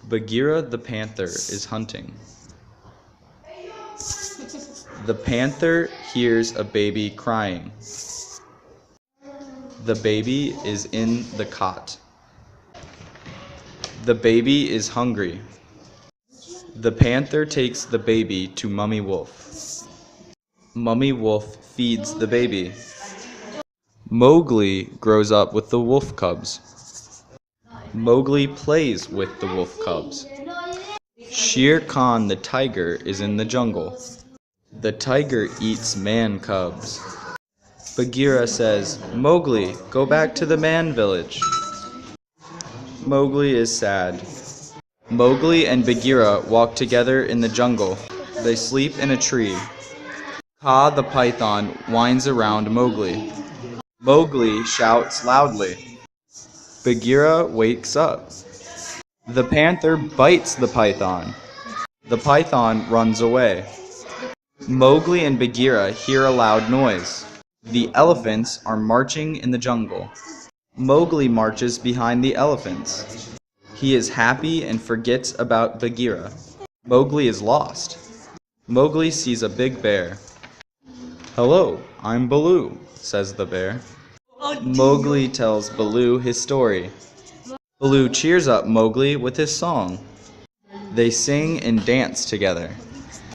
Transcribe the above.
Bagheera the panther is hunting. The panther hears a baby crying. The baby is in the cot. The baby is hungry. The panther takes the baby to Mummy Wolf. Mummy Wolf feeds the baby. Mowgli grows up with the wolf cubs. Mowgli plays with the wolf cubs. Shere Khan the tiger is in the jungle. The tiger eats man cubs. Bagheera says, "Mowgli, go back to the man village." Mowgli is sad. Mowgli and Bagheera walk together in the jungle. They sleep in a tree. Kaa the python winds around Mowgli. Mowgli shouts loudly. Bagheera wakes up. The panther bites the python. The python runs away. Mowgli and Bagheera hear a loud noise. The elephants are marching in the jungle. Mowgli marches behind the elephants. He is happy and forgets about Bagheera. Mowgli is lost. Mowgli sees a big bear. "Hello, I'm Baloo," says the bear. Mowgli tells Baloo his story. Baloo cheers up Mowgli with his song. They sing and dance together.